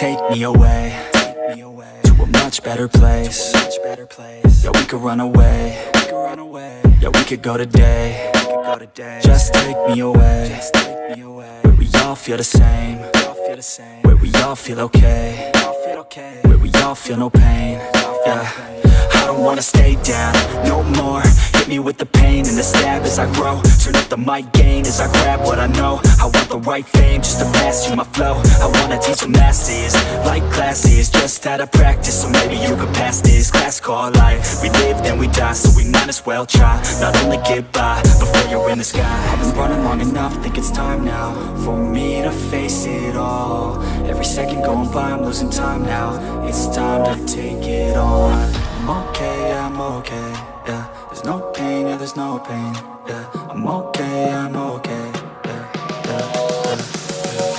Take me away to a much better place. Yeah, we could run away. Yeah, we could go today. Just take me away where we all feel the same. Where we all feel okay. Where we all feel no pain. Yeah, I don't wanna stay down no more. Hit me with the pain and the stab as I grow. Turn up the mic gain as I grab what I know. I want the right fame just to pass you my flow. I wanna teach the masses like classes, just out of practice, so maybe you could pass this class called life. We live then we die, so we might as well try. Not only get by before you're in the sky. I've been running long enough, think it's time now for me to face it all. Every second going by, I'm losing time now. It's time to take it on. I'm okay, I'm okay, yeah. There's no pain, yeah, there's no pain, yeah. I'm okay, I'm okay, yeah, yeah, yeah.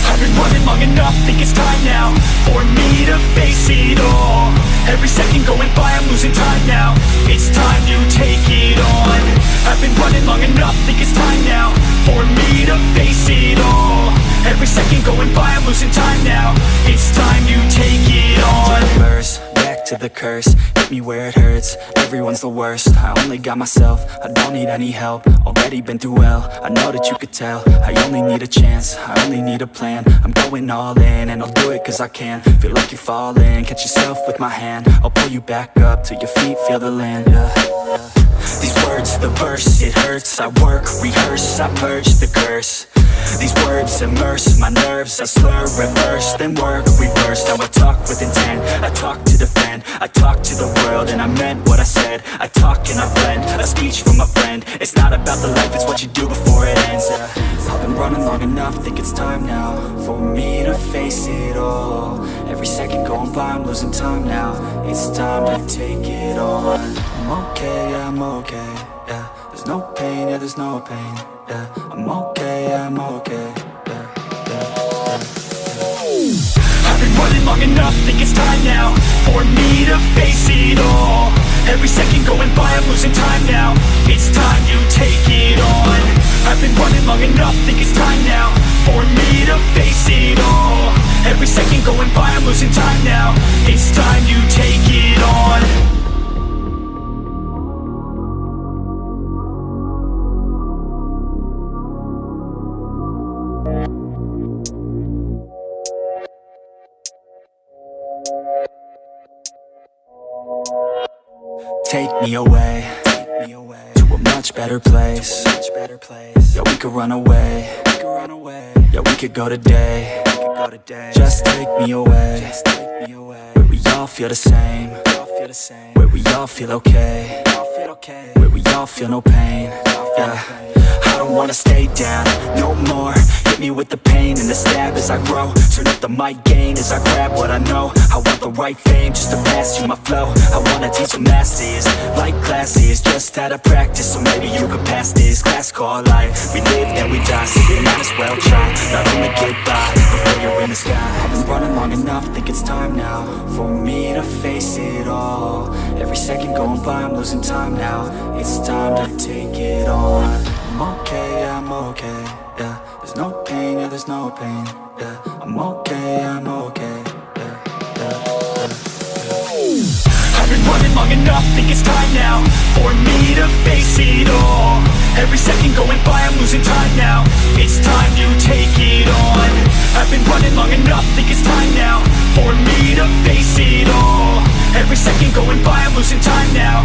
I've been running long enough, think it's time now for me to face it all. Every second going by, I'm losing time now. It's time to take it on. I've been running long enough, think it's time now for me to face it all. Every second going by, I'm losing time now. It's time to take it on. Verse, back to the curse, hit me where it hurts. Everyone's the worst, I only got myself. I don't need any help, already been through hell. I know that you could tell, I only need a chance, I only need a plan. I'm going all in, and I'll do it cause I can. Feel like you're falling, catch yourself with my hand. I'll pull you back up till your feet feel the land, yeah. These words, the verse, it hurts. I work, rehearse, I purge the curse. These words immerse my nerves. I slur, reverse, then work, reverse. Now I talk with intent, I talk to defend. I talk to the world and I meant what I said. I talk and I blend, a speech from a friend. It's not about the life, it's what you do before it ends. I've been running long enough, think it's time now for me to face it all. Every second going by, I'm losing time now. It's time to take it on. I'm okay, I'm okay, yeah. There's no pain, yeah, there's no pain, yeah. I'm okay, I'm okay, yeah, yeah, yeah. I've been running long enough, think it's time now for me to face it all. Every second going by, I'm losing time now. It's time to take it on. I've been running long enough, think it's time now for me to face it all. Every second going by, I'm losing time now. It's time to take it on. Take me away to a much better place. Yeah, we could run away. Yeah, we could go today. Just take me away where we all feel the same. Where we all feel okay. Where we all feel no pain. Yeah, I don't wanna stay down no more. Hit me with the pain and the stab as I grow. Turn up the mic gain as I grab what I know. I want the right fame just to pass you my flow. I wanna teach the masses like classes, just out of practice, so maybe you could pass this class called life. We live and we die, so we might as well try. Not only get by before you're in the sky. I've been running long enough, think it's time now for me to face it all. Every second going by, I'm losing time now. It's time to take it on. I'm okay, I'm okay, yeah. There's no pain, yeah, there's no pain, yeah. I'm okay, I'm okay, yeah, yeah, yeah, yeah. I've been running long enough, think it's time now for me to face it all. Every second going by, I'm losing time now. It's time to take it on. I've been running long enough, think it's time now for me to face it all. Every second going by, I'm losing time now.